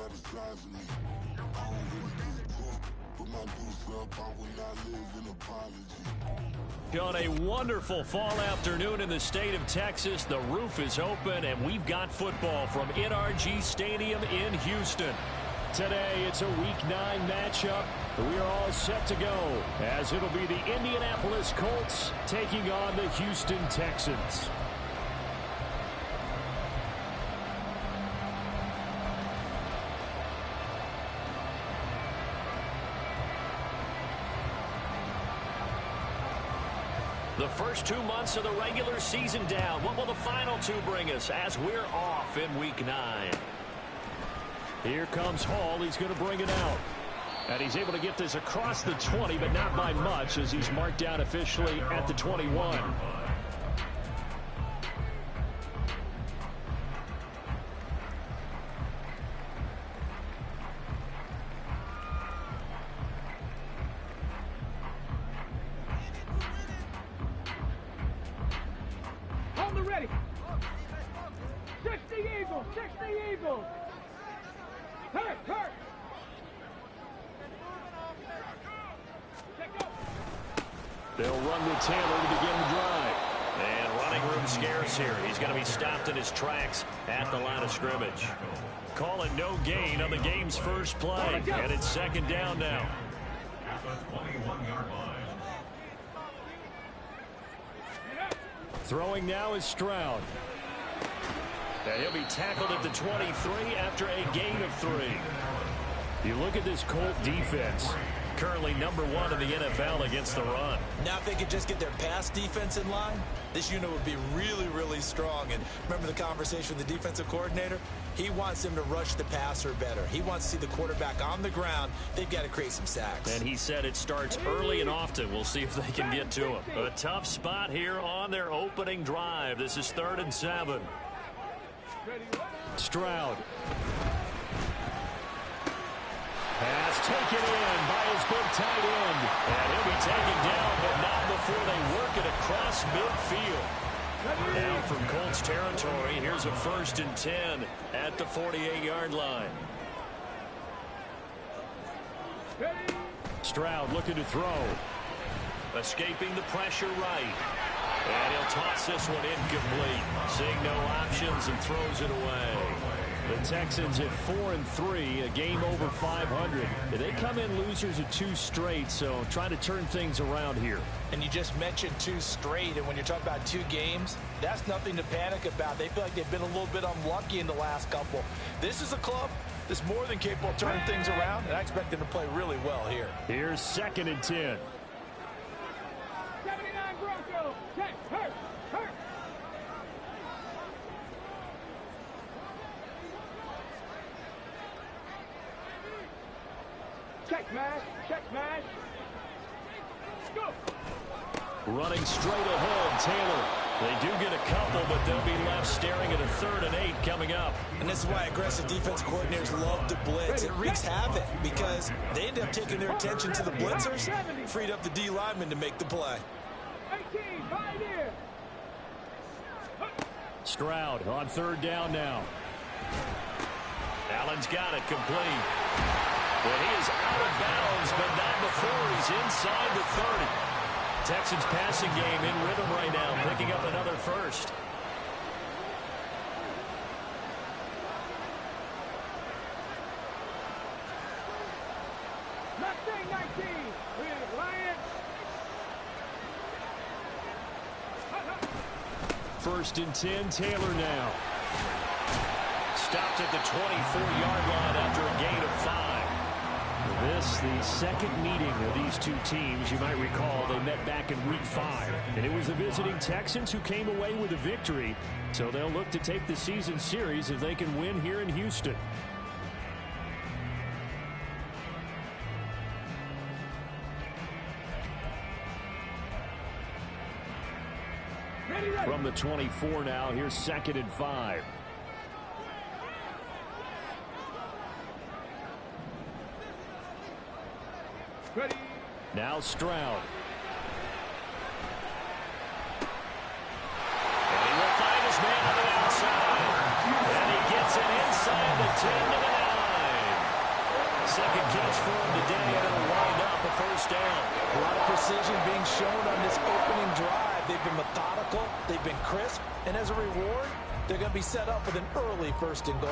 satisfies me. I don't really give a fuck. Put my deuce up, I will not live in apology. On a wonderful fall afternoon in the state of Texas, the roof is open, and we've got football from NRG Stadium in Houston. Today, it's a Week 9 matchup. We are all set to go, as it'll be the Indianapolis Colts taking on the Houston Texans. The first 2 months of the regular season down. What will the final two bring us as we're off in Week 9? Here comes Hall. He's going to bring it out. And he's able to get this across the 20, but not by much, as he's marked down officially at the 21. Hold it ready. 60 Eagles, 60 Eagles. Hurt. They'll run with Taylor to begin the drive. And running room scarce here. He's going to be stopped in his tracks at the line of scrimmage. Calling no gain on the game's first play. And it's second down now. At the 21-yard line. Throwing now is Stroud. And he'll be tackled at the 23 after a gain of 3. You look at this Colt defense. Currently number 1 in the NFL against the run. Now if they could just get their pass defense in line, this unit would be really, really strong. And remember the conversation with the defensive coordinator? He wants them to rush the passer better. He wants to see the quarterback on the ground. They've got to create some sacks. And he said it starts early and often. We'll see if they can get to him. A tough spot here on their opening drive. This is 3rd and 7. Stroud. Pass taken in by his big tight end. And he'll be taken down, but not before they work it across midfield. Now from Colts territory, here's a 1st and 10 at the 48-yard line. Stroud looking to throw. Escaping the pressure right. And he'll toss this one incomplete. Seeing no options and throws it away. The Texans at 4-3, a game over 500. They come in losers of 2 straight, so trying to turn things around here. And you just mentioned 2 straight, and when you're talking about 2 games, that's nothing to panic about. They feel like they've been a little bit unlucky in the last couple. This is a club that's more than capable of turning things around, and I expect them to play really well here. Here's 2nd and 10. 79 Broncos. Hurt. Check match. Go. Running straight ahead, Taylor. They do get a couple, but they'll be left staring at a 3rd and 8 coming up. And this is why aggressive defense coordinators love to blitz. It wreaks havoc because they end up taking their attention to the blitzers, freed up the D lineman to make the play. 18, 5 here. Stroud on 3rd down now. Allen's got it complete. But he is out of bounds, but not before he's inside the 30. Texans passing game in rhythm right now, picking up another 1st. Mustang 19. Lions. 1st and 10, Taylor now. Stopped at the 24-yard line after a gain of 5. This, the second meeting of these 2 teams. You might recall they met back in Week 5. And it was the visiting Texans who came away with a victory. So they'll look to take the season series if they can win here in Houston. From the 24 now, here's 2nd and 5. Ready. Now Stroud. And he will find his man on the outside. And he gets it inside the 10 to the 9. for him today, and it'll wind up a first down. A lot of precision being shown on this opening drive. They've been methodical, they've been crisp, and as a reward, they're going to be set up with an early first and goal.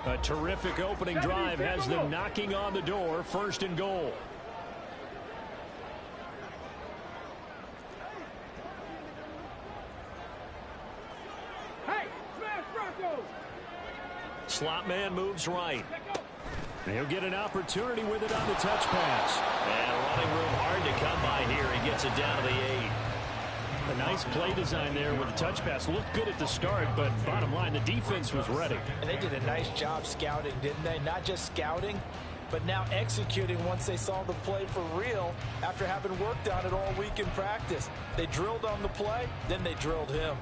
A terrific opening drive has them knocking on the door, first and goal. Hey, smash Bronco! Slot man moves right. He'll get an opportunity with it on the touch pass. And running room hard to come by here. He gets it down to the 8. A nice play design there with the touch pass. Looked good at the start, but bottom line, the defense was ready. And they did a nice job scouting, didn't they? Not just scouting, but now executing once they saw the play for real after having worked on it all week in practice. They drilled on the play, then they drilled him.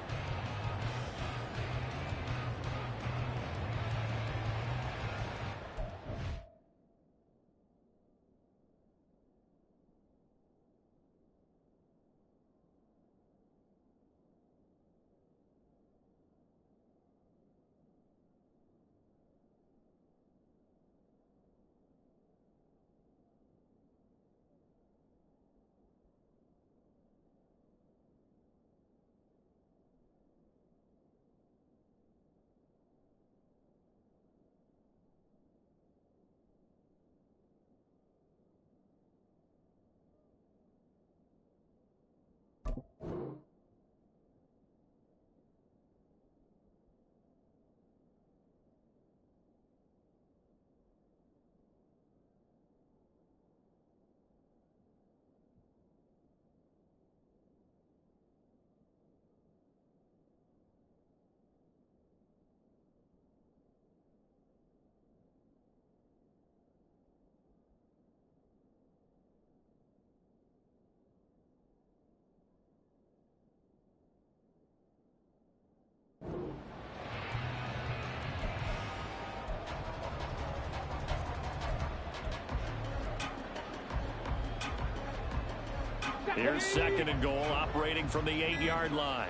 Here's second and goal, operating from the 8-yard line.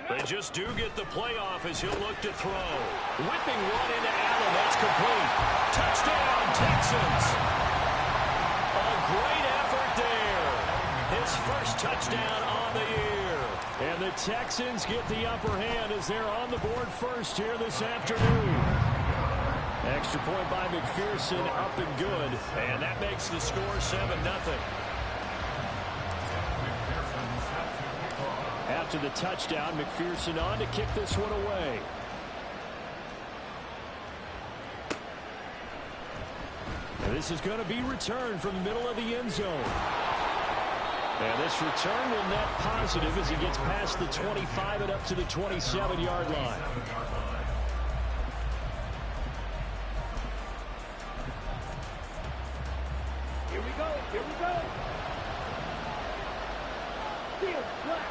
They just do get the playoff as he'll look to throw. Whipping one into Allen. That's complete. Touchdown, Texans. A great effort there. His first touchdown on the year. And the Texans get the upper hand as they're on the board first here this afternoon. Extra point by McPherson, up and good. And that makes the score 7-0. After the touchdown, McPherson on to kick this one away. And this is going to be returned from the middle of the end zone. And this return will net positive as he gets past the 25 and up to the 27-yard line. Here we go, here we go. Field flat.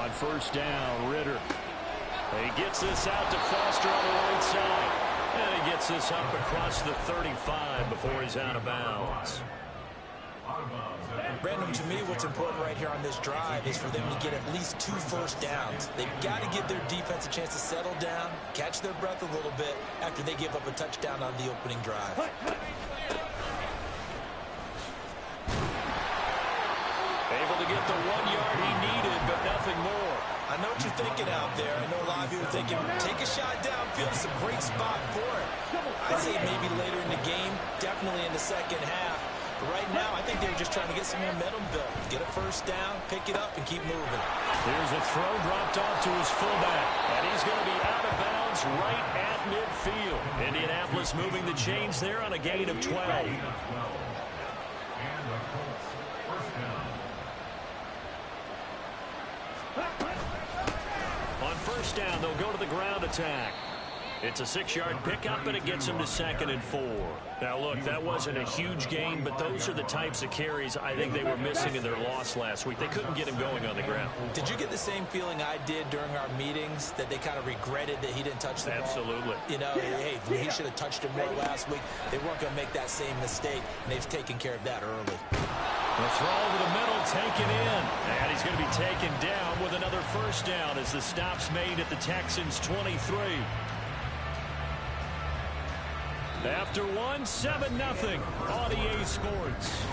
On first down, Ritter. He gets this out to Foster on the right side. And he gets this up across the 35 before he's out of bounds. Brandon, to me, what's important right here on this drive is for them to get at least 2 first downs. They've got to give their defense a chance to settle down, catch their breath a little bit after they give up a touchdown on the opening drive. Able to get the 1 yard he needed, but nothing more. I know what you're thinking out there. I know a lot of you are thinking, take a shot downfield. It's a great spot for it. I'd say maybe later in the game, definitely in the second half. But right now, I think they're just trying to get some momentum built. Get a first down, pick it up, and keep moving. Here's a throw dropped off to his fullback. And he's going to be out of bounds right at midfield. Indianapolis moving the chains there on a gain of 12. On first down, they'll go to the ground attack. It's a 6-yard pickup, and it gets him to 2nd and 4. Now, look, that wasn't a huge gain, but those are the types of carries I think they were missing in their loss last week. They couldn't get him going on the ground. Did you get the same feeling I did during our meetings, that they kind of regretted that he didn't touch the ball? Absolutely. You know, hey, he should have touched it more last week. They weren't going to make that same mistake, and they've taken care of that early. The throw over the middle, taken in. And he's going to be taken down with another first down as the stop's made at the Texans' 23. After one, 7-0 on EA Sports.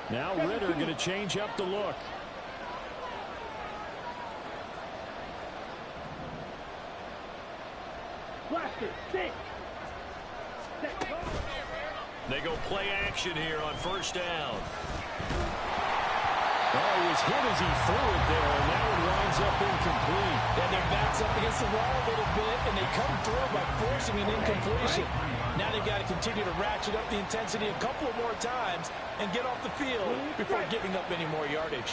Now Ritter going to change up the look. They go play action here on first down. Oh, he was hit as he threw it there, and that one winds up incomplete. And their back's up against the wall a little bit, and they come through by forcing an incompletion. Now they've got to continue to ratchet up the intensity a couple of more times and get off the field before giving up any more yardage.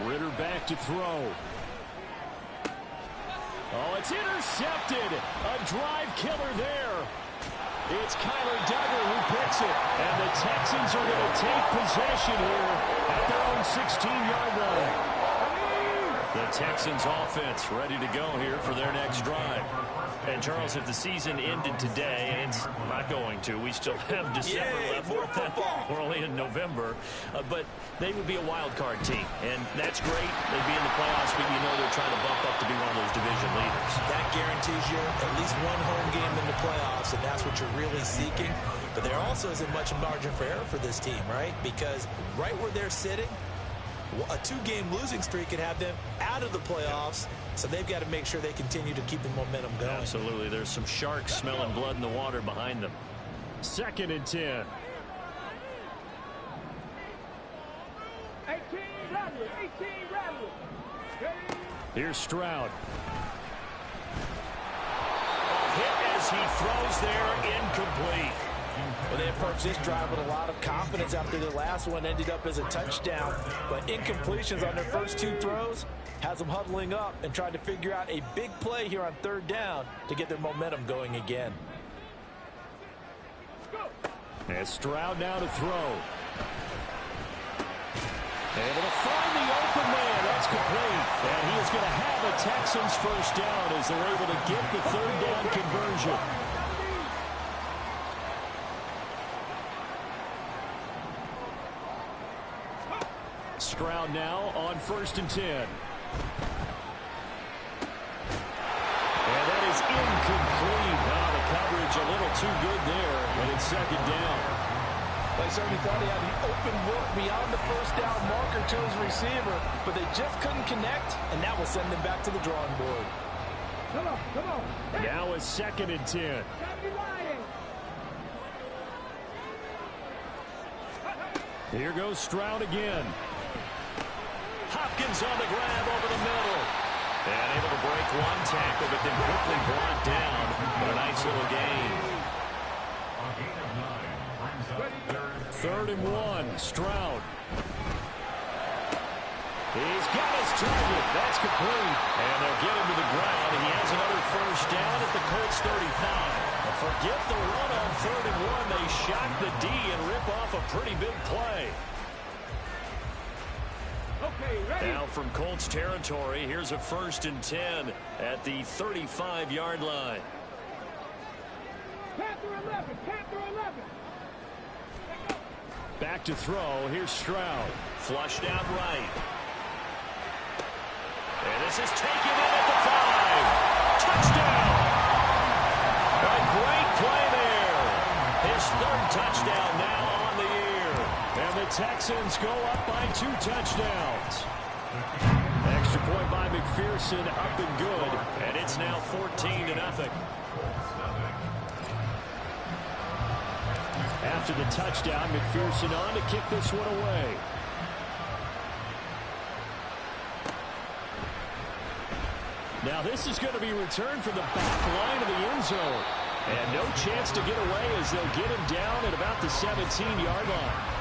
Ritter back to throw. Oh, it's intercepted. A drive killer there. It's Kyler Duggar who picks it. And the Texans are going to take possession here at their own 16-yard line. The Texans offense ready to go here for their next drive. And, Charles, if the season ended today, and it's not going to, we still have December left. We're only in November. But they would be a wild card team. And that's great. They'd be in the playoffs, but you know they're trying to bump up to be one of those division leaders. That guarantees you at least one home game in the playoffs, and that's what you're really seeking. But there also isn't much margin for error for this team, right? Because right where they're sitting, a two-game losing streak could have them out of the playoffs, so they've got to make sure they continue to keep the momentum going. Absolutely. There's some sharks smelling blood in the water behind them. 2nd and 10. 18 Rattler. Here's Stroud. A hit as he throws there, incomplete. Well, they approached this drive with a lot of confidence after the last one ended up as a touchdown. But incompletions on their first two throws has them huddling up and trying to figure out a big play here on 3rd down to get their momentum going again. And Stroud now to throw. Able to find the open man. That's complete. And he is going to have a Texans first down as they're able to get the 3rd down conversion. Stroud now on 1st and 10. And that is incomplete. Now the coverage a little too good there, and it's 2nd down. They certainly thought he had the open look beyond the first down marker to his receiver, but they just couldn't connect, and that will send them back to the drawing board. Come on. Now a 2nd and 10. Here goes Stroud again. Hopkins on the grab over the middle. And able to break one tackle, but then quickly brought down. But a nice little gain. 3rd and 1, Stroud. He's got his target. That's complete. And they'll get him to the ground. And he has another first down at the Colts 35. Forget the run on 3rd and 1. They shock the D and rip off a pretty big play. Now from Colts territory, here's a 1st and 10 at the 35-yard line. Panther 11. Back to throw. Here's Stroud. Flushed out right. And this is taken in at the 5. Touchdown! A great play there. His 3rd touchdown now on the year. And the Texans go up by 2 touchdowns. Extra point by McPherson, up and good. And it's now 14-0. After the touchdown, McPherson on to kick this one away. Now this is going to be returned from the back line of the end zone. And no chance to get away as they'll get him down at about the 17-yard line.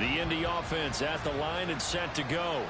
The Indy offense at the line and set to go.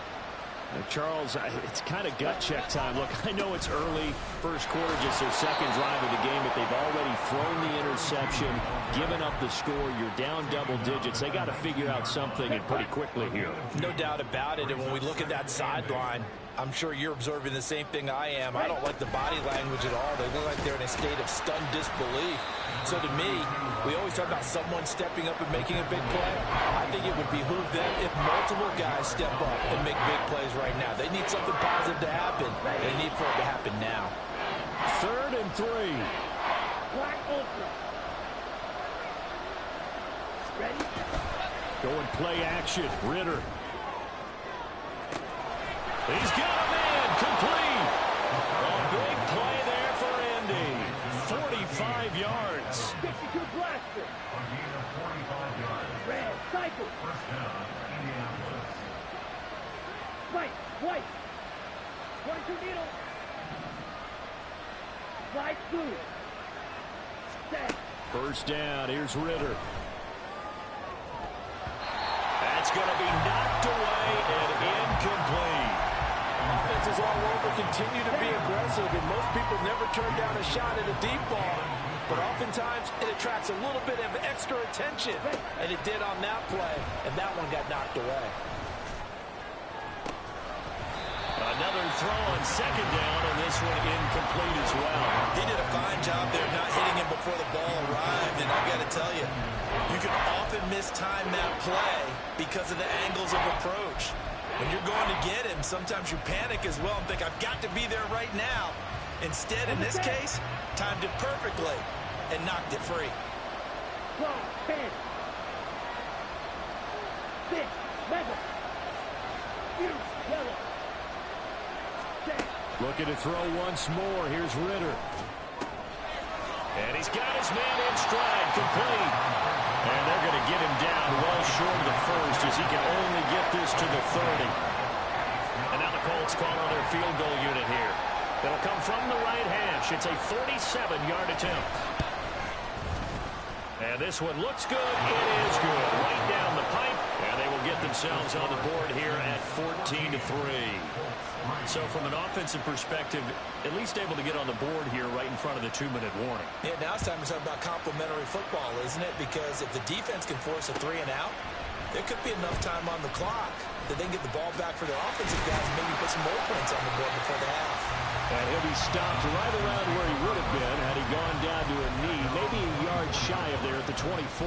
Now, Charles, it's kind of gut check time. Look, I know it's early, first quarter, just their second drive of the game, but they've already thrown the interception, given up the score. You're down double digits. They got to figure out something, and pretty quickly here. No doubt about it. And when we look at that sideline, I'm sure you're observing the same thing I am. I don't like the body language at all. They look like they're in a state of stunned disbelief. So to me, we always talk about someone stepping up and making a big play. I think it would behoove them if multiple guys step up and make big plays right now. They need something positive to happen. They need for it to happen now. 3rd and 3. Black ultra. Ready? Going play action. Ritter. He's got a man complete. A big play there for Indy. 45 yards. 62 blaster. A gain of 45 yards. Red cycle. First down, Indianapolis. White. 22 needle. Light blue. Set. First down. Here's Ritter. That's going to be knocked away and incomplete. Offenses all over continue to be aggressive, and most people never turn down a shot at a deep ball. But oftentimes, it attracts a little bit of extra attention, and it did on that play, and that one got knocked away. Another throw on second down, and this one incomplete as well. He did a fine job there not hitting him before the ball arrived, and I've got to tell you, you can often mistime that play because of the angles of approach. When you're going to get him, sometimes you panic as well and think, I've got to be there right now. Instead, in this case, timed it perfectly and knocked it free. 12, 10, 6, 11, yellow. Looking to throw once more. Here's Ritter. And he's got his man in stride, complete. And they're going to get him down well short of the first as he can only get this to the 30. And now the Colts call on their field goal unit here. It'll come from the right hash. It's a 47-yard attempt. And this one looks good. It is good. Right down the pipe. And they will get themselves on the board here at 14-3. So from an offensive perspective, at least able to get on the board here right in front of the 2-minute warning. Yeah, now it's time to talk about complementary football, isn't it? Because if the defense can force a 3 and out, there could be enough time on the clock that they can get the ball back for their offensive guys and maybe put some more points on the board before the half. And he'll be stopped right around where he would have been had he gone down to a knee, maybe a yard shy of there at the 24.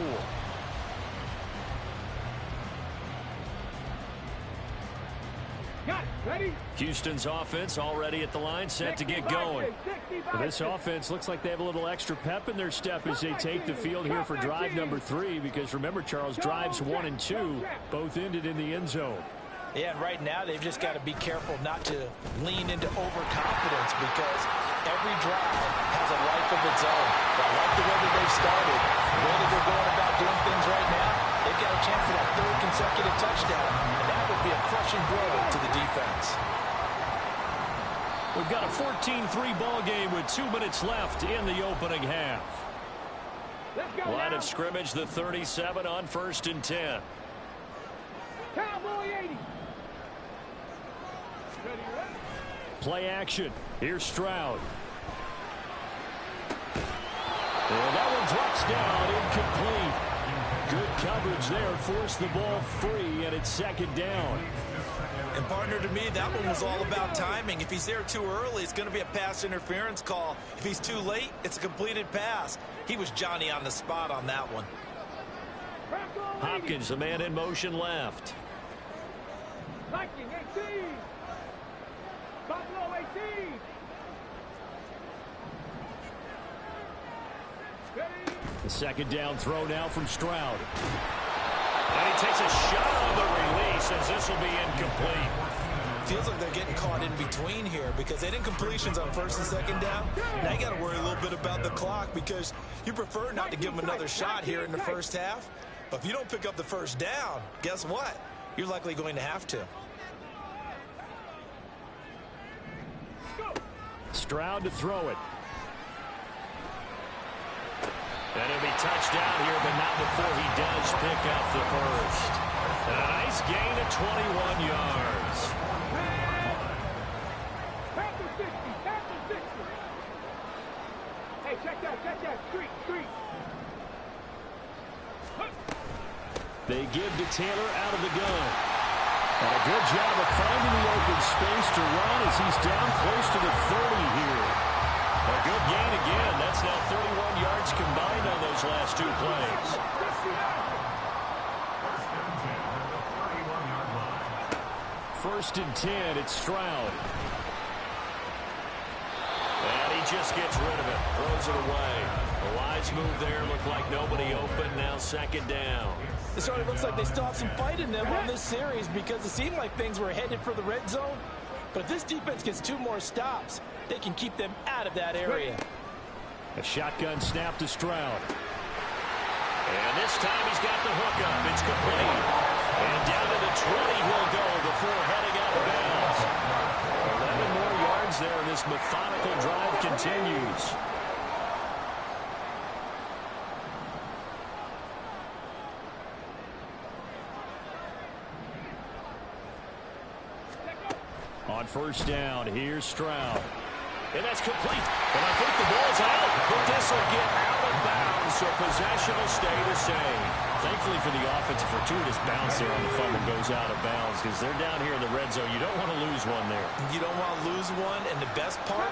Got it. Ready? Houston's offense already at the line, set to get going. This offense looks like they have a little extra pep in their step as they take the field here for drive number 3, because remember, Charles, drives 1 and 2 both ended in the end zone. Yeah, and right now they've just got to be careful not to lean into overconfidence because every drive has a life of its own. But I like the way that they've started. The way that they're going about doing things right now, they've got a chance for that 3rd consecutive touchdown, and that would be a crushing blow to the defense. We've got a 14-3 ball game with 2 minutes left in the opening half. Line of scrimmage, the 37 on 1st and 10. Cowboy 80. Play action. Here's Stroud. And that one drops down, incomplete. Good coverage there, forced the ball free, and it's 2nd down. And partner, to me, that one was all about timing. If he's there too early, it's going to be a pass interference call. If he's too late, it's a completed pass. He was Johnny on the spot on that one. Hopkins, the man in motion left. Viking 18. Buffalo 18. The 2nd down throw now from Stroud. And he takes a shot on the release as this will be incomplete. Feels like they're getting caught in between here because they did completions on 1st and 2nd down. Now you got to worry a little bit about the clock because you prefer not to give them another shot here in the first half. But if you don't pick up the 1st down, guess what? You're likely going to have to. Stroud to throw it. And he'll be touched down here, but not before he does pick up the 1st. And a nice gain of 21 yards. Back to 60, back to 60. Hey, check that, street. They give to Taylor out of the gun. And a good job of finding the open space to run as he's down close to the 30 here. A good gain again. That's now 31 yards combined on those last two plays. First and 10, it's Stroud. And he just gets rid of it, throws it away. A wise move there, looked like nobody open, now second down. It certainly looks like they still have some fight in them on this series because it seemed like things were headed for the red zone. But if this defense gets 2 more stops, they can keep them out of that area. A shotgun snap to Stroud. And this time he's got the hook up. It's complete. And down to the 20 he'll go before heading out of bounds. 11 more yards there, and this methodical drive continues. On first down, here's Stroud. And that's complete. And I think the ball's out, but this will get out of bounds, so possession will stay the same. Thankfully for the offense, a fortuitous bounce there on the fumble goes out of bounds because they're down here in the red zone. You don't want to lose one there. You don't want to lose one, and the best part,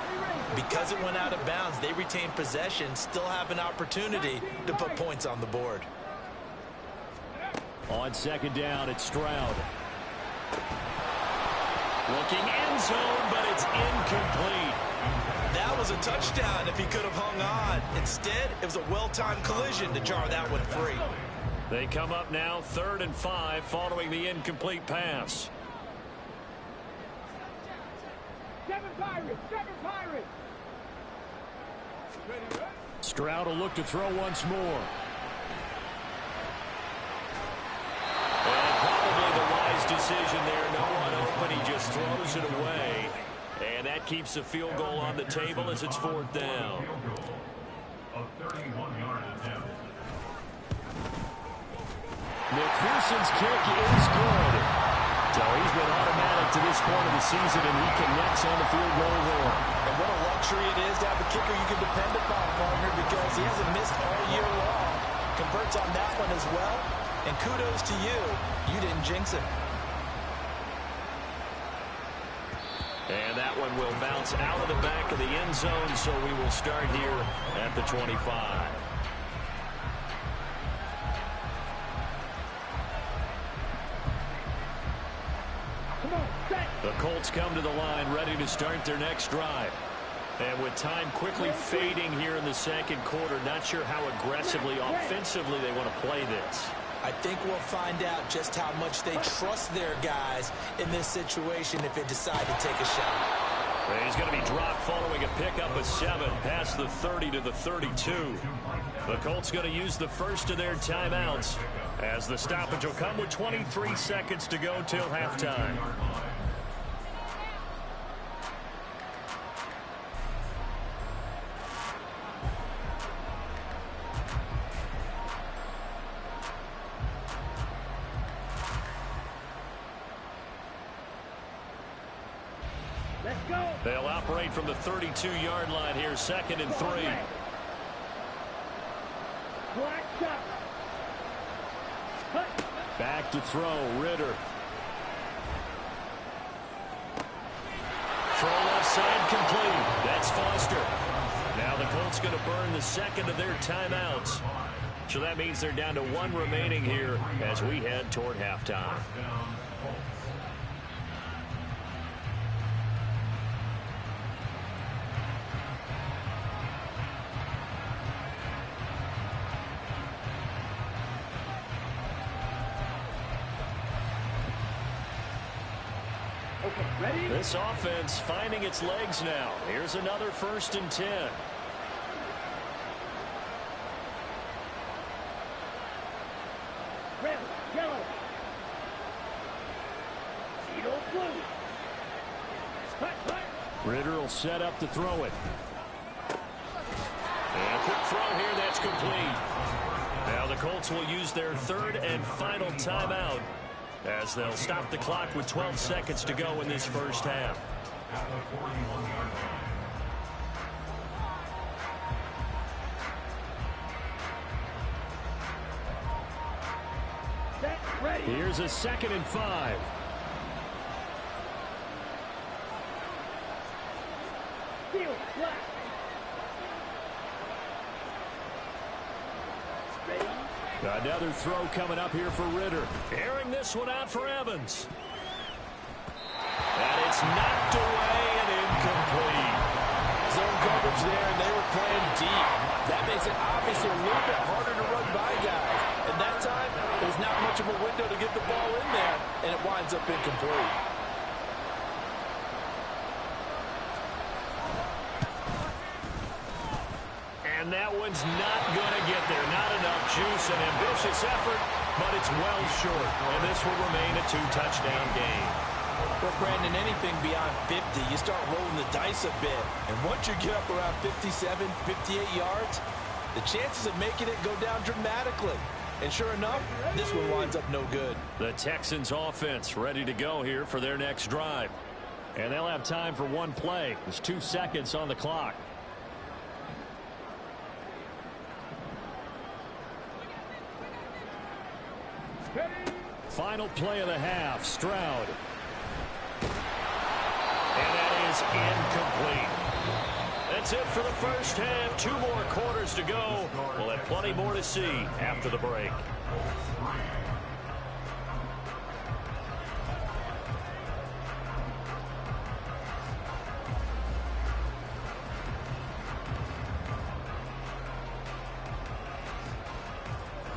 because it went out of bounds, they retain possession, still have an opportunity to put points on the board. On second down, it's Stroud. Looking end zone, but it's incomplete. That was a touchdown if he could have hung on. Instead, it was a well-timed collision to jar that one free. They come up now 3rd and 5 following the incomplete pass. 7 Pirates. Stroud will look to throw once more. And probably the wise decision there. No one open. He just throws it away. And that keeps the field goal on the table as it's 4th down. McPherson's kick is good. So he's been automatic to this point of the season, and he connects on the field goal there. And what a luxury it is to have a kicker you can depend upon, partner, because he hasn't missed all year long. Converts on that one as well. And kudos to you. You didn't jinx it. And that one will bounce out of the back of the end zone, so we will start here at the 25. The Colts come to the line ready to start their next drive. And with time quickly fading here in the second quarter, not sure how aggressively, offensively they want to play this. I think we'll find out just how much they trust their guys in this situation if they decide to take a shot. He's going to be dropped following a pickup of 7 past the 30 to the 32. The Colts going to use the first of their timeouts as the stoppage will come with 23 seconds to go till halftime. Let's go. They'll operate from the 32-yard line here, 2nd and 3. Black shot. Back to throw, Ritter. Throw left side complete. That's Foster. Now the Colts going to burn the second of their timeouts. So that means they're down to 1 remaining here as we head toward halftime. Okay, ready? This offense finding its legs now. Here's another 1st and 10. Red, yellow. Eagle blue. Hut. Ritter will set up to throw it. And a quick throw here, that's complete. Now the Colts will use their 3rd and final timeout as they'll stop the clock with 12 seconds to go in this first half. At the 41-yard line. Ready. Here's a 2nd and 5. Field flat. Ready. Another throw coming up here for Ritter. Airing this one out for Evans. And it's knocked away and incomplete. Zone coverage there, and they were playing deep. That makes it obviously a little bit harder to run by guys. And that time, there's not much of a window to get the ball in there, and it winds up incomplete. And that one's not going to get there. Not enough juice. An ambitious effort, but it's well short. And this will remain a 2-touchdown game. Well, Brandon, anything beyond 50, you start rolling the dice a bit. And once you get up around 57, 58 yards, the chances of making it go down dramatically. And sure enough, this one winds up no good. The Texans offense ready to go here for their next drive. And they'll have time for one play. There's 2 seconds on the clock. Final play of the half, Stroud. And that is incomplete. That's it for the first half. 2 more quarters to go. We'll have plenty more to see after the break.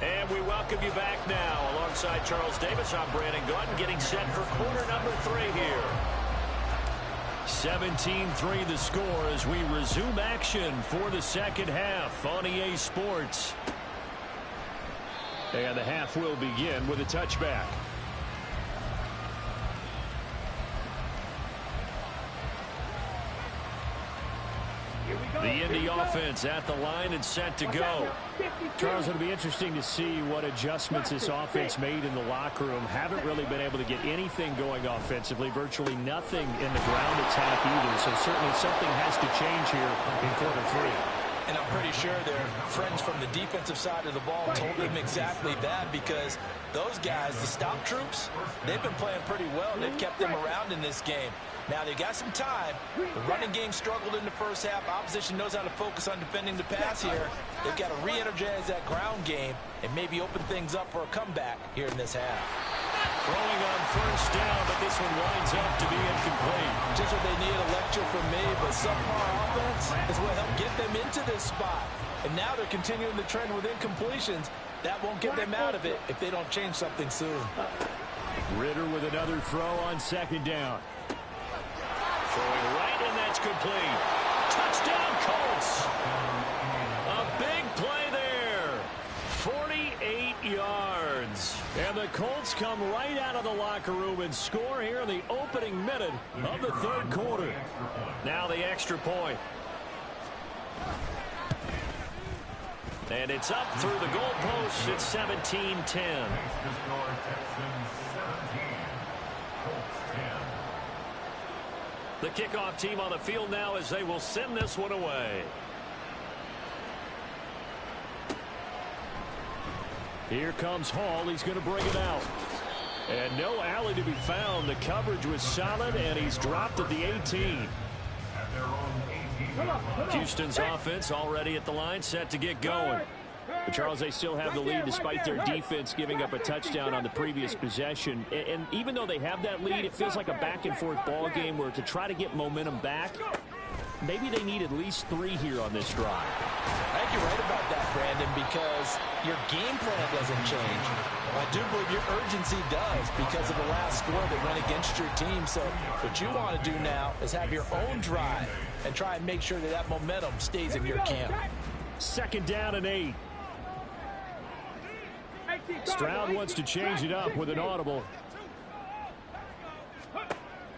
And we welcome you back now. Alongside Charles Davis, I'm Brandon Gaudin, getting set for quarter number 3 here. 17-3 the score as we resume action for the second half on EA Sports. And the half will begin with a touchback. The Indy offense at the line and set to go. Charles, it'll be interesting to see what adjustments this offense made in the locker room. Haven't really been able to get anything going offensively, virtually nothing in the ground attack either. So certainly something has to change here in quarter 3. And I'm pretty sure their friends from the defensive side of the ball told them exactly that, because those guys, the stop troops, they've been playing pretty well. They've kept them around in this game. Now, they got some time. The running game struggled in the first half. Opposition knows how to focus on defending the pass here. They've got to re-energize that ground game and maybe open things up for a comeback here in this half. Throwing on first down, but this one winds up to be incomplete. Just what they need, a lecture from me, but subpar offense is what helped get them into this spot. And now they're continuing the trend with incompletions. That won't get them out of it if they don't change something soon. Ritter with another throw on second down. Throwing right, and that's complete. Touchdown, Colts. A big play there. 48 yards. And the Colts come right out of the locker room and score here in the opening minute of the third quarter. Now the extra point. And it's up through the goalposts. It's 17-10. The kickoff team on the field now as they will send this one away. Here comes Hall. He's going to bring it out. And no alley to be found. The coverage was solid, and he's dropped at the 18. Houston's offense already at the line, set to get going. But Charles, they still have the lead despite their defense giving up a touchdown on the previous possession. And even though they have that lead, it feels like a back-and-forth ball game where to try to get momentum back, maybe they need at least 3 here on this drive. I think you're right about that, Brandon, because your game plan doesn't change. I do believe your urgency does because of the last score that went against your team. So what you want to do now is have your own drive and try and make sure that that momentum stays in your camp. Second down and 8. Stroud wants to change it up with an audible.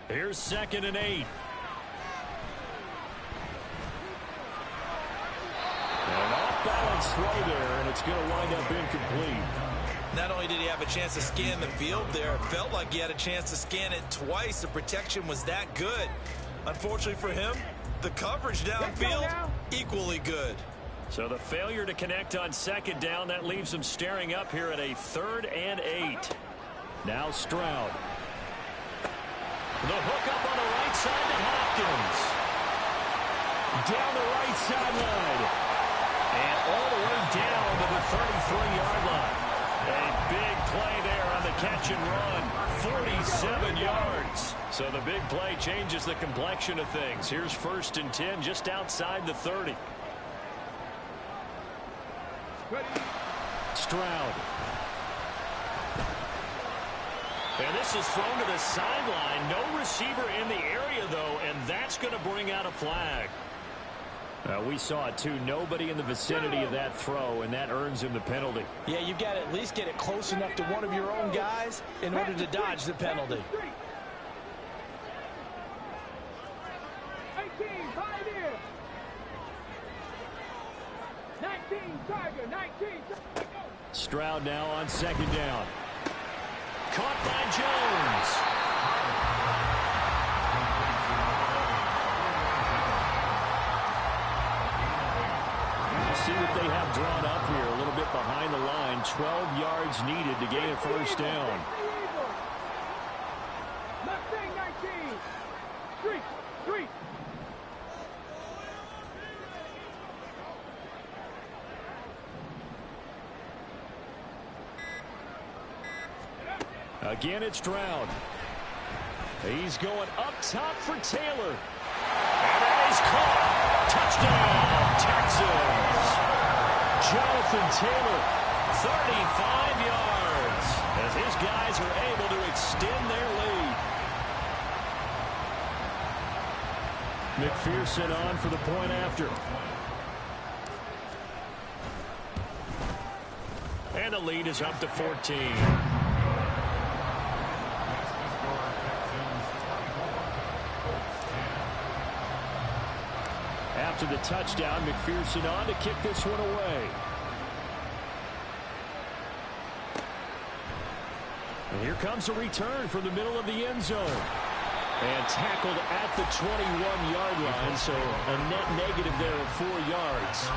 Here's second and 8. An off-balance throw there, and it's going to wind up incomplete. Not only did he have a chance to scan the field there, it felt like he had a chance to scan it twice. The protection was that good. Unfortunately for him, the coverage downfield, equally good. So the failure to connect on second down, that leaves them staring up here at a 3rd and 8. Now Stroud. The hook up on the right side to Hopkins. Down the right sideline. And all the way down to the 33-yard line. A big play there on the catch and run. 47 yards. So the big play changes the complexion of things. Here's 1st and 10 just outside the 30. Stroud. And this is thrown to the sideline. No receiver in the area, though, and that's going to bring out a flag. We saw it, too. Nobody in the vicinity of that throw, and that earns him the penalty. Yeah, you've got to at least get it close enough to one of your own guys in order to dodge the penalty. 18, Pioneer. 19, Tiger, 19. Stroud now on second down. Caught by Jones. See what they have drawn up here, a little bit behind the line. 12 yards needed to gain a 1st down. Mustang 19. 3. Again, it's Stroud. He's going up top for Taylor. And that is caught. Touchdown, Texans. Jonathan Taylor, 35 yards, as his guys are able to extend their lead. McPherson on for the point after. And the lead is up to 14. After the touchdown, McPherson on to kick this one away. And here comes a return from the middle of the end zone. And tackled at the 21-yard line, so a net negative there of 4 yards.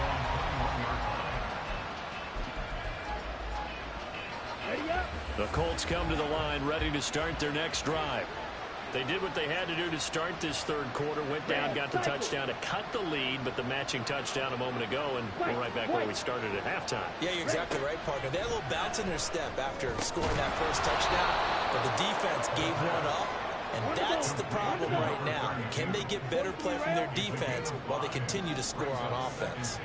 The Colts come to the line ready to start their next drive. They did what they had to do to start this 3rd quarter. Went down, got the touchdown to cut the lead, but the matching touchdown a moment ago, and we're right back where we started at halftime. Yeah, you're exactly right, partner. They had a little bounce in their step after scoring that first touchdown, but the defense gave one up, and that's the problem right now. Can they get better play from their defense while they continue to score on offense?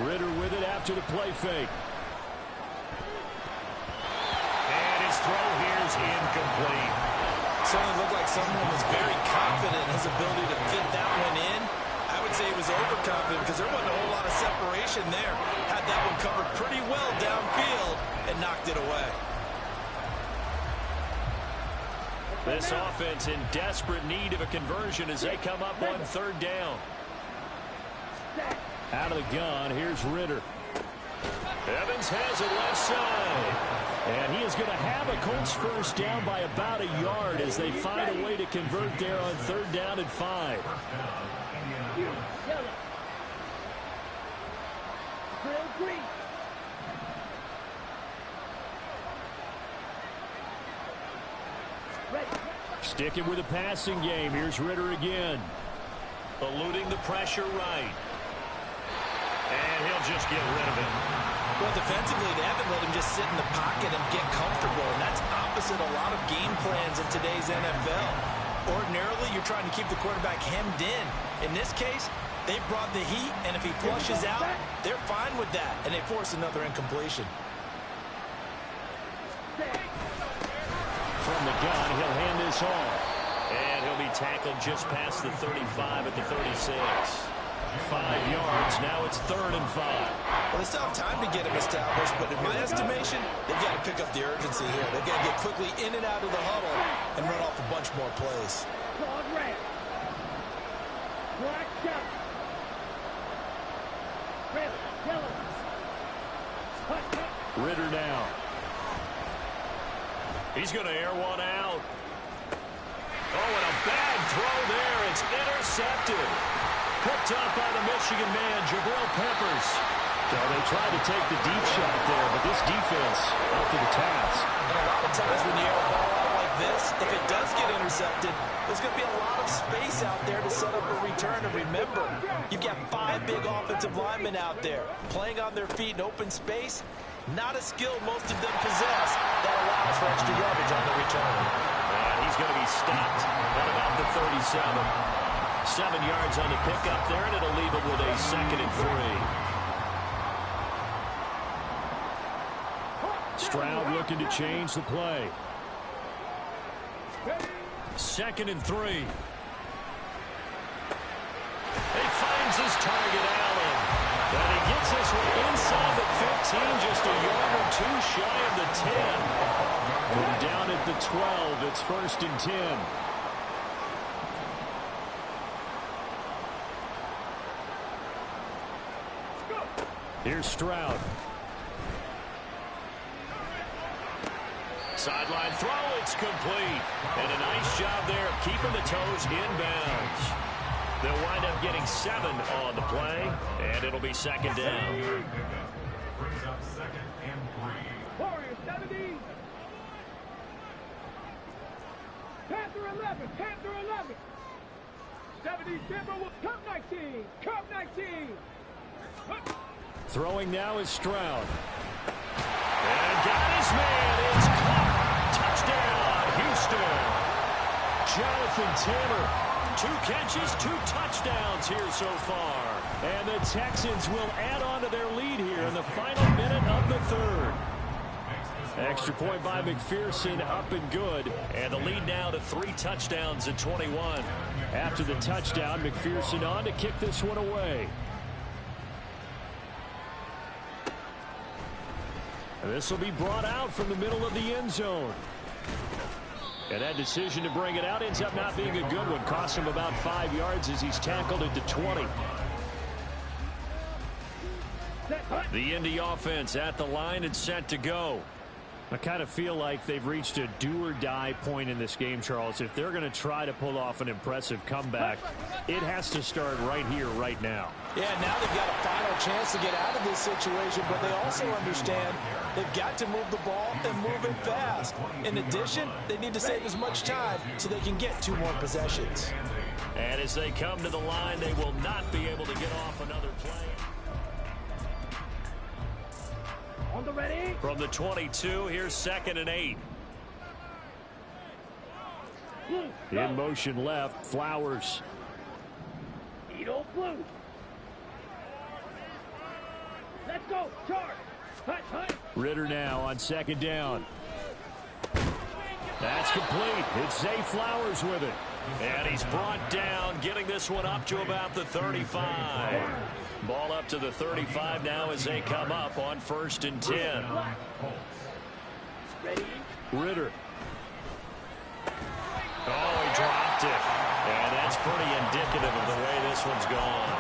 Ritter with it after the play fake. His throw here is incomplete. Certainly looked like someone was very confident in his ability to fit that one in. I would say he was overconfident because there wasn't a whole lot of separation there. Had that one covered pretty well downfield and knocked it away. This offense in desperate need of a conversion as they come up on 3rd down. Out of the gun, here's Ritter. Evans has it left side. And he is going to have a Colts 1st down by about a yard as they find a way to convert there on 3rd down and 5. Sticking with the passing game. Here's Ritter again. Eluding the pressure right. And he'll just get rid of it. Well, defensively, they haven't let him just sit in the pocket and get comfortable, and that's opposite a lot of game plans in today's NFL. Ordinarily, you're trying to keep the quarterback hemmed in. In this case, they brought the heat, and if he flushes out, they're fine with that, and they force another incompletion. From the gun, he'll hand this off. And he'll be tackled just past the 35 at the 36. 5 yards. Now it's 3rd and 5. Well, they still have time to get him established, but in my estimation, they've got to pick up the urgency here. They've got to get quickly in and out of the huddle and run off a bunch more plays. Yellow. Ritter now. He's going to air one out. Oh, and a bad throw there. It's intercepted. Picked up by the Michigan man, Jabril Peppers. So they tried to take the deep shot there, but this defense up to the task. And a lot of times when you air a ball out like this, if it does get intercepted, there's going to be a lot of space out there to set up a return. And remember, you've got 5 big offensive linemen out there playing on their feet in open space. Not a skill most of them possess that allows for extra yardage on the return. And he's going to be stopped at about the 37. 7 yards on the pickup there, and it'll leave him with a 2nd and 3. Stroud looking to change the play. 2nd and 3. He finds his target, Allen. And he gets this one inside the 15, just a yard or 2 shy of the 10. From down at the 12, it's 1st and 10. Here's Stroud. Sideline throw, it's complete. And a nice job there of keeping the toes inbounds. They'll wind up getting 7 on the play, and it'll be 2nd down. Brings up 2nd and 3. Warriors 70. Panther 11. Panther 11. 70 Denver will Cup 19. Cup 19. Throwing now is Stroud. And got his man. It's caught. Touchdown, Houston. Jonathan Taylor. 2 catches, 2 touchdowns here so far. And the Texans will add on to their lead here in the final minute of the 3rd. Extra point by McPherson, up and good. And the lead now to 3 touchdowns at 21. After the touchdown, McPherson on to kick this one away. This will be brought out from the middle of the end zone. And that decision to bring it out ends up not being a good one. Cost him about 5 yards as he's tackled at the 20. The Indy offense at the line and set to go. I kind of feel like they've reached a do-or-die point in this game, Charles. If they're going to try to pull off an impressive comeback, it has to start right here, right now. Yeah, now they've got a final chance to get out of this situation, but they also understand they've got to move the ball and move it fast. In addition, they need to save as much time so they can get 2 more possessions. And as they come to the line, they will not be able to get off another play. On the ready. From the 22, here's 2nd and 8. In motion left, Flowers. Edo Blue. Let's go. Charge. Hut, hut. Ritter now on 2nd down. That's complete. It's Zay Flowers with it. And he's brought down, getting this one up to about the 35. Ball up to the 35 now as they come up on 1st and 10. Ready. Ritter. Oh, he dropped it. And that's pretty indicative of the way this one's gone.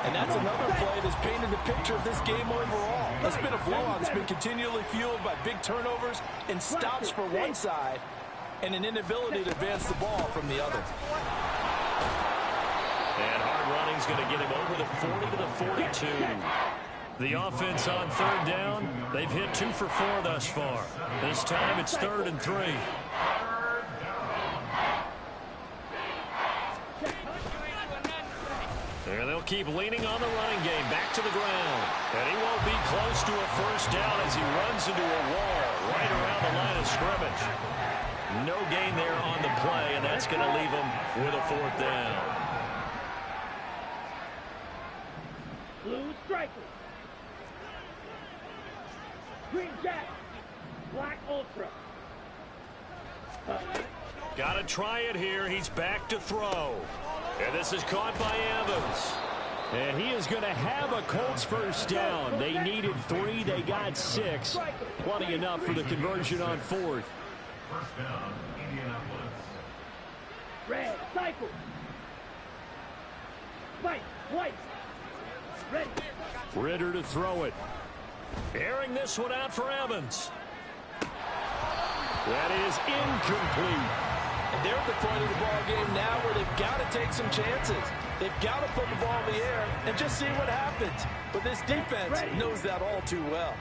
And that's another play that's painted the picture of this game overall. It's been a blowout. It's been continually fueled by big turnovers and stops for one side and an inability to advance the ball from the other. And hard running's going to get him over the 40 to the 42. The offense on 3rd down, they've hit 2 for 4 thus far. This time it's 3rd and 3. And they'll keep leaning on the running game. Back to the ground. And he won't be close to a 1st down as he runs into a wall right around the line of scrimmage. No gain there on the play, and that's going to leave him with a 4th down. Blue striker. Green jacket. Black ultra. Got to try it here. He's back to throw. And this is caught by Evans. And he is going to have a Colts 1st down. They needed 3. They got 6. Plenty enough for the conversion on 4th. 1st down, Indianapolis. Red cycle. White. White. Ritter to throw it. Airing this one out for Evans. That is incomplete. And they're at the point of the ball game now where they've got to take some chances. They've got to put the ball in the air and just see what happens. But this defense knows that all too well.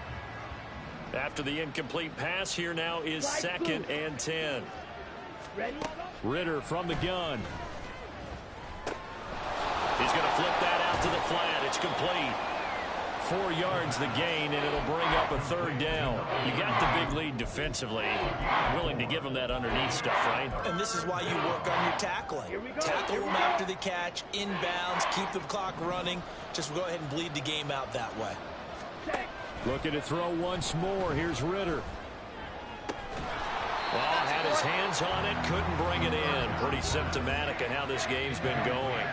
After the incomplete pass, here now is 2nd and 10. Ritter from the gun. He's going to flip that out to the flat. It's complete. 4 yards the gain, and it'll bring up a 3rd down. You got the big lead defensively. Willing to give them that underneath stuff, right? And this is why you work on your tackling. Tackle them after the catch, inbounds, keep the clock running. Just go ahead and bleed the game out that way. Looking to throw once more. Here's Ritter. Well, had his hands on it, couldn't bring it in. Pretty symptomatic of how this game's been going.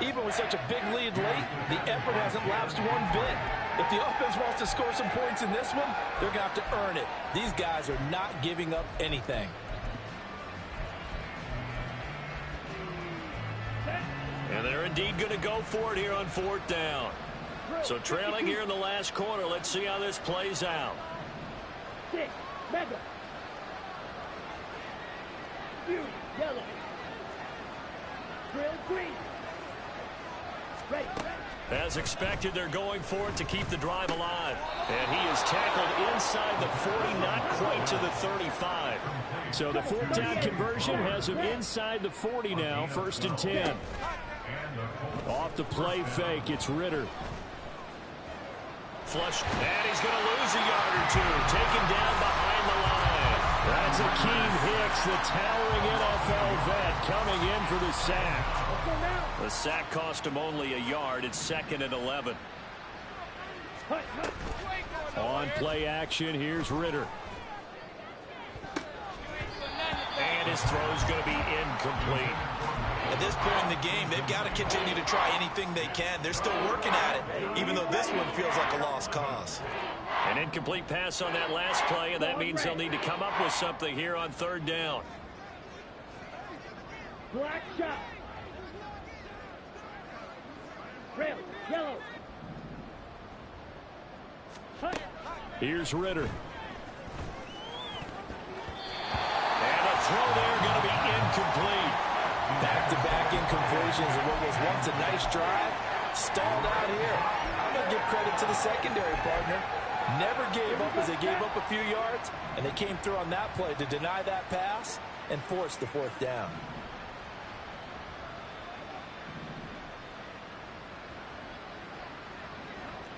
Even with such a big lead late, the effort hasn't lapsed one bit. If the offense wants to score some points in this one, they're going to have to earn it. These guys are not giving up anything. And they're indeed going to go for it here on 4th down. So trailing here in the last quarter, let's see how this plays out. 6, mega. Fury, yellow. Drill, green. Ready. As expected, they're going for it to keep the drive alive. And he is tackled inside the 40, not quite to the 35. So the 4th down conversion has him inside the 40 now, 1st and 10. Off the play fake, it's Ritter. Flush, and he's going to lose a yard or 2. Taken down behind the line. That's Akeem Hicks, the towering NFL vet, coming in for the sack. The sack cost him only a yard. It's 2nd and 11. On play action, here's Ritter. And his throw's going to be incomplete. At this point in the game, they've got to continue to try anything they can. They're still working at it, even though this one feels like a lost cause. An incomplete pass on that last play, and that means they'll need to come up with something here on 3rd down. Black shot. Red, yellow. Here's Ritter. And a throw there going to be incomplete. Back-to-back incompletions of what was once a nice drive. Stalled out here. I'm going to give credit to the secondary partner. Never gave up as they gave up a few yards, and they came through on that play to deny that pass and force the 4th down.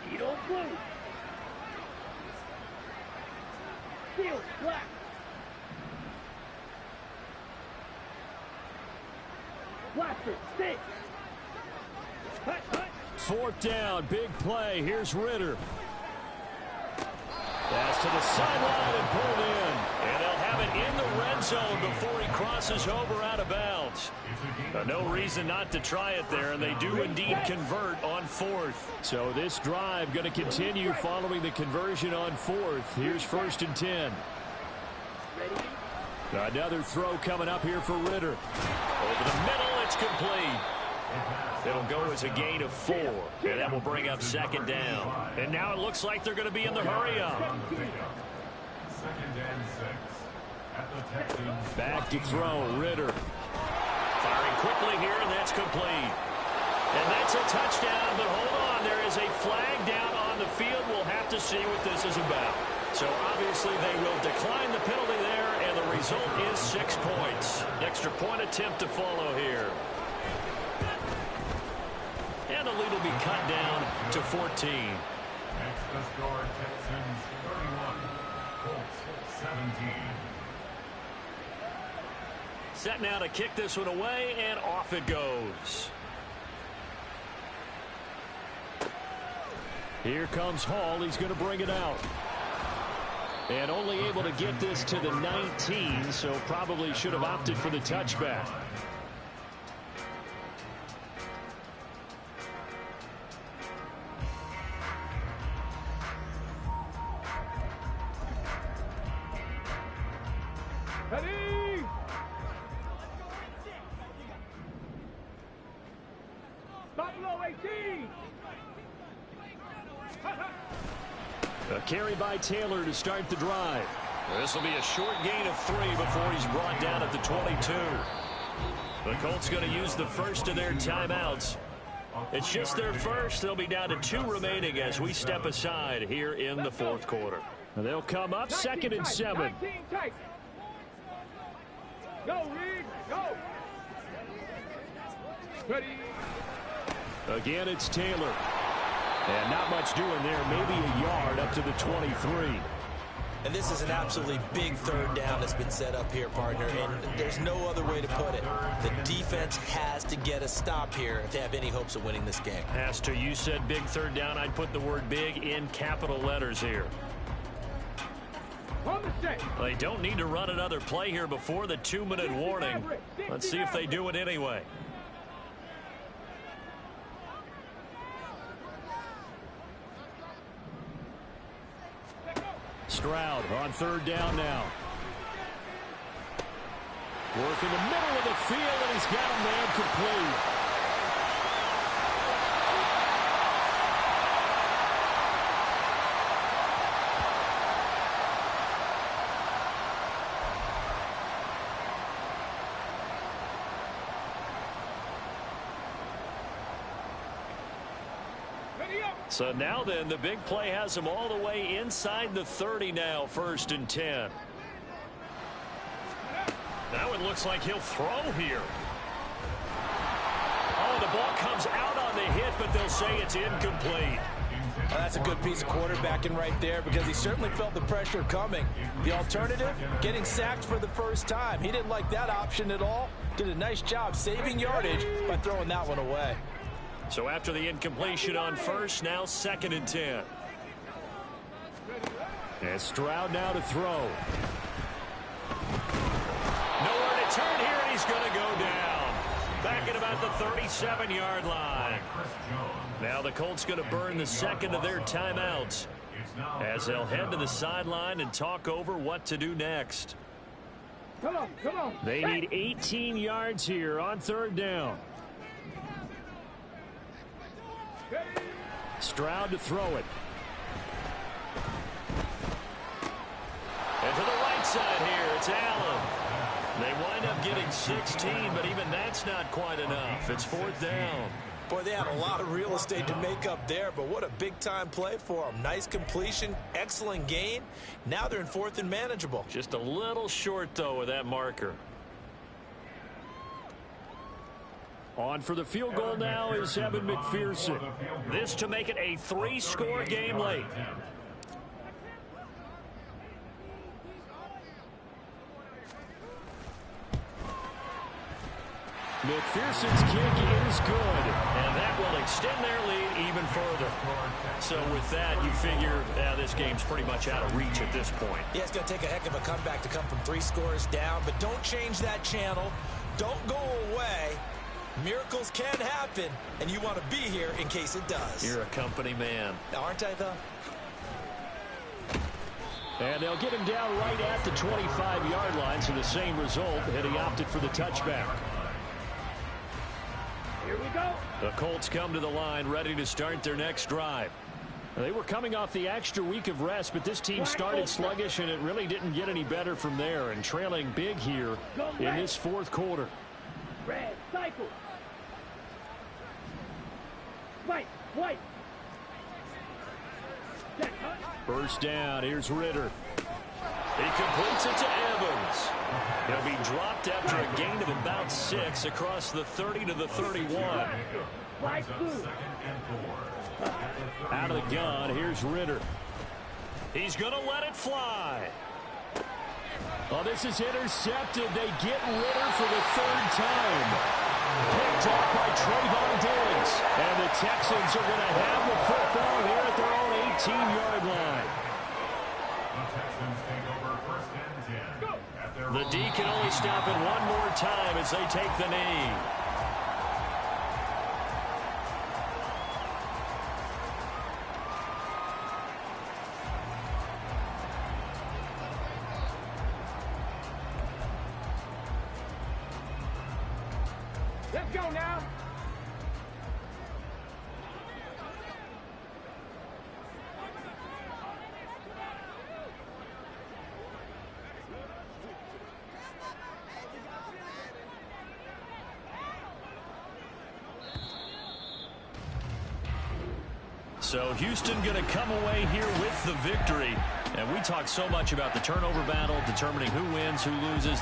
Steel blue. Steel black. Blaster, stick. 4th down, big play. Here's Ritter. Pass to the sideline and pulled in. And they'll have it in the red zone before he crosses over out of bounds. No reason not to try it there, and they do indeed convert on 4th. So this drive going to continue following the conversion on 4th. Here's 1st and 10. Another throw coming up here for Ritter. Over the middle, it's complete. It'll go as a gain of 4, and that will bring up 2nd down. And now it looks like they're going to be in the hurry up. 2nd and 6 at the Texans. Back to throw, Ritter. Firing quickly here, and that's complete. And that's a touchdown, but hold on. There is a flag down on the field. We'll have to see what this is about. So obviously they will decline the penalty there, and the result is 6 points. Extra point attempt to follow here. And the lead will be cut down to 14. Next to score, Texans 31, Colts 17. Set now to kick this one away, and off it goes. Here comes Hall. He's going to bring it out. And only able to get this to the 19, so probably should have opted for the touchback. Ready? Buffalo 18. A carry by Taylor to start the drive. This will be a short gain of 3 before he's brought down at the 22. The Colts going to use the first of their timeouts. It's just their first. They'll be down to 2 remaining as we step aside here in the fourth quarter. They'll come up 2nd and 7. Go, Reed, go. Ready. Again, it's Taylor. And not much doing there. Maybe a yard up to the 23. And this is an absolutely big third down that's been set up here, partner, and there's no other way to put it. The defense has to get a stop here if they have any hopes of winning this game. Has to. You said big third down. I'd put the word big in capital letters here. They don't need to run another play here before the 2-minute warning. Let's see if they do it anyway. Stroud on third down now. Work in the middle of the field, and he's got a man complete. So now then, the big play has him all the way inside the 30 now, 1st and 10. Now it looks like he'll throw here. Oh, the ball comes out on the hit, but they'll say it's incomplete. Well, that's a good piece of quarterbacking right there because he certainly felt the pressure coming. The alternative, getting sacked for the first time. He didn't like that option at all. Did a nice job saving yardage by throwing that one away. So after the incompletion on first, now 2nd and 10. And Stroud now to throw. Nowhere to turn here, and he's going to go down. Back at about the 37-yard line. Now the Colts going to burn the 2nd of their timeouts as they'll head to the sideline and talk over what to do next. Come on, come on. They need 18 yards here on third down. Stroud to throw it. And to the right side here, it's Allen. They wind up getting 16, but even that's not quite enough. It's 4th down. Boy, they had a lot of real estate to make up there, but what a big-time play for them. Nice completion, excellent gain. Now they're in 4th and manageable. Just a little short, though, of that marker. On for the field goal now is Evan McPherson. This to make it a 3-score game late. McPherson's kick is good, and that will extend their lead even further. So with that, you figure this game's pretty much out of reach at this point. Yeah, it's going to take a heck of a comeback to come from 3 scores down, but don't change that channel. Don't go away. Miracles can happen, and you want to be here in case it does. You're a company man. Aren't I, though? And they'll get him down right at the 25-yard line, so the same result, and he opted for the touchback. Here we go. The Colts come to the line, ready to start their next drive. They were coming off the extra week of rest, but this team started sluggish, and it really didn't get any better from there, and trailing big here in this 4th quarter. Red, cycle. White. First down, here's Ritter. He completes it to Evans. He'll be dropped after a gain of about 6 across the 30 to the 31. Out of the gun, here's Ritter. He's going to let it fly. Oh, this is intercepted. They get Ritter for the 3rd time. Picked off by Trayvon Diggs. And the Texans are going to have the football here at their own 18-yard line. The D can only stop it one more time as they take the knee. Let's go now. So Houston going to come away here with the victory. And we talk so much about the turnover battle, determining who wins, who loses.